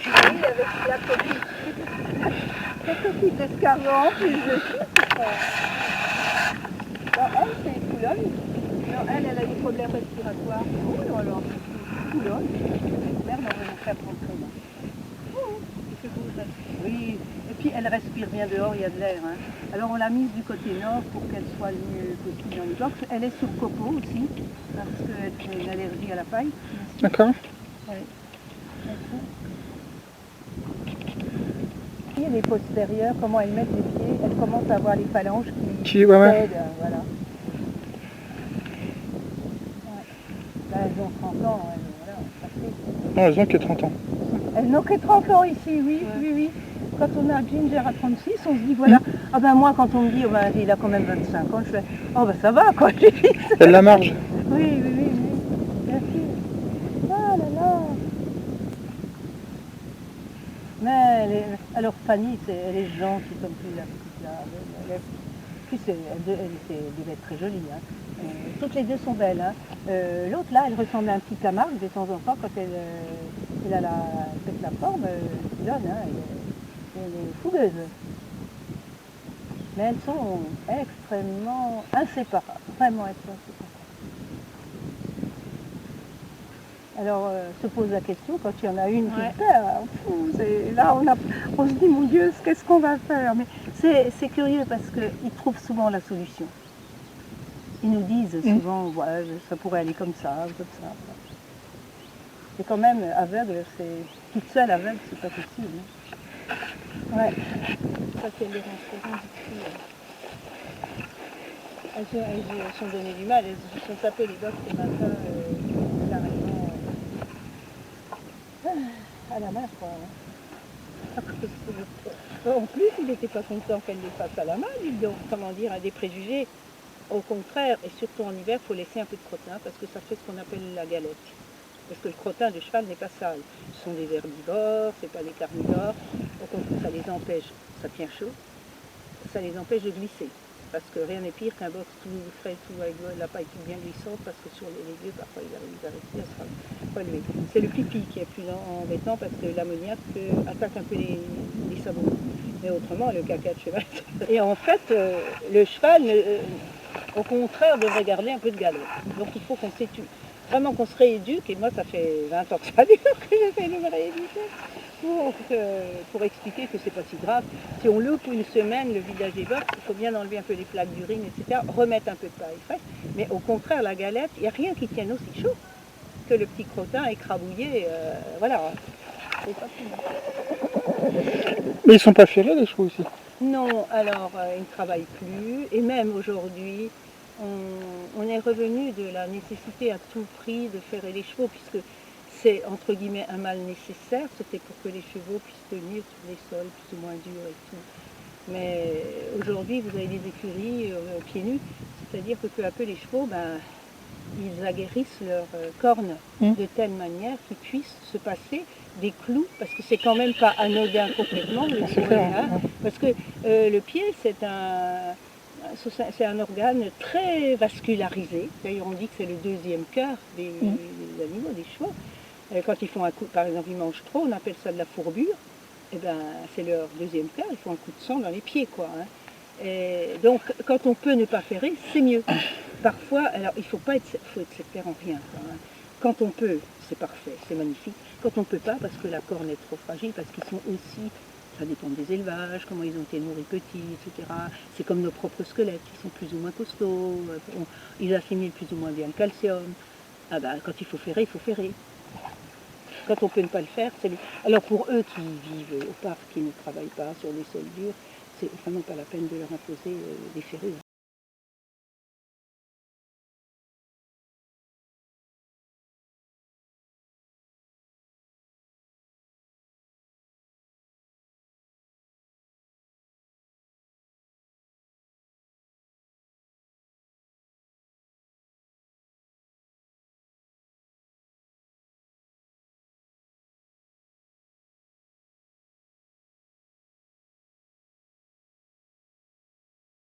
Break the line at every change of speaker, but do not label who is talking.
Oui, avec la petite escargot en plus dessus. Bon, elle, c'est une coulonne. Non, elle a des problèmes respiratoires. Oh là là, coulonne. Merde, on va nous faire rentrer là. Oui, et puis elle respire bien dehors, il y a de l'air. Hein. Alors on l'a mise du côté nord pour qu'elle soit le mieux possible dans les box. Elle est sur copeaux aussi, parce qu'elle fait une allergie à la paille.
D'accord.
Ouais. Et les postérieures, comment elles mettent les pieds, elles commencent à avoir les phalanges qui
Ouais, ouais.
cèdent, voilà. Ouais. Là, elles ont 30 ans, voilà, ça fait.
Ah, elles ont que 30 ans.
Elles n'ont que 30 ans ici, oui, ouais. Oui. Quand on a Ginger à 36, on se dit, voilà, ah ben moi, quand on me dit, oh ben, il a quand même 25 ans, je fais, oh ben ça va, quoi.
Elle la marge.
Oui, merci. Ah là là. Mais alors Fanny, elle est gentille comme plus la petite là. Puis elle devait être très jolie. Hein. Toutes les deux sont belles. Hein. L'autre là, elle ressemble à un petit Camargue de temps en temps quand elle a peut-être la forme, donne, hein, elle est fougueuse. Mais elles sont extrêmement inséparables, vraiment inséparables. Alors se pose la question quand il y en a une qui perd. Là on se dit mon Dieu, qu'est-ce qu'on va faire? Mais c'est curieux parce qu'ils trouvent souvent la solution. Ils nous disent souvent, voilà, ça pourrait aller comme ça, comme ça. Et quand même, aveugle, toute seule aveugle, c'est pas possible. Hein. Ouais. Ça c'est les renseignements elles se sont donné du mal, elles se sont tapées les bottes ce matin, carrément à la main, quoi. En plus, il n'était pas content qu'elle les fasse à la main, donc, comment dire, à des préjugés. Au contraire, et surtout en hiver, il faut laisser un peu de crottin parce que ça fait ce qu'on appelle la galette. Parce que le crottin de cheval n'est pas sale. Ce sont des herbivores, ce n'est pas des carnivores. Au contraire, ça les empêche, ça tient chaud, ça les empêche de glisser. Parce que rien n'est pire qu'un box tout frais, tout avec la paille toute bien glissante, parce que sur les lieux, parfois ils arrivent à rester, à se relever. C'est le pipi qui est plus embêtant parce que l'ammoniac attaque un peu les sabots. Mais autrement, le caca de cheval. Et en fait, le cheval, au contraire, devrait garder un peu de galop. Donc il faut qu'on s'étudie. Vraiment qu'on se rééduque, et moi ça fait 20 ans que ça dure que j'essaie de me rééduquer, pour expliquer que c'est pas si grave. Si on loupe une semaine le vidage des bottes, il faut bien enlever un peu les plaques d'urine, etc., remettre un peu de paille fraîche, mais au contraire la galette, il n'y a rien qui tienne aussi chaud que le petit crottin écrabouillé, voilà. C'est pas
Mais ils sont pas ferrés les chevaux ici?
Non, alors ils ne travaillent plus, et même aujourd'hui, on est revenu de la nécessité à tout prix de ferrer les chevaux, puisque c'est entre guillemets un mal nécessaire, c'était pour que les chevaux puissent tenir sur des sols plus ou moins durs et tout. Mais aujourd'hui, vous avez des écuries pieds nus, c'est-à-dire que peu à peu les chevaux, ils aguerrissent leurs cornes de telle manière qu'ils puissent se passer des clous, parce que c'est quand même pas anodin complètement, parce que le pied, c'est un organe très vascularisé. D'ailleurs, on dit que c'est le deuxième cœur des animaux, des chevaux. Quand ils font un coup, par exemple, ils mangent trop, on appelle ça de la fourbure. Et ben, c'est leur deuxième cœur, ils font un coup de sang dans les pieds, quoi. Hein. Et donc, quand on peut ne pas ferrer, c'est mieux. Parfois, alors, il faut être sectaire en rien, quoi. Hein. Quand on peut, c'est parfait, c'est magnifique. Quand on ne peut pas, parce que la corne est trop fragile, parce qu'ils sont aussi, ça dépend des élevages, comment ils ont été nourris petits, etc. C'est comme nos propres squelettes, qui sont plus ou moins costauds, ils assimilent plus ou moins bien le calcium. Ah ben, quand il faut ferrer, il faut ferrer. Quand on peut ne pas le faire, c'est alors pour eux qui vivent au parc, qui ne travaillent pas sur les sols durs, c'est vraiment pas la peine de leur imposer des ferrures.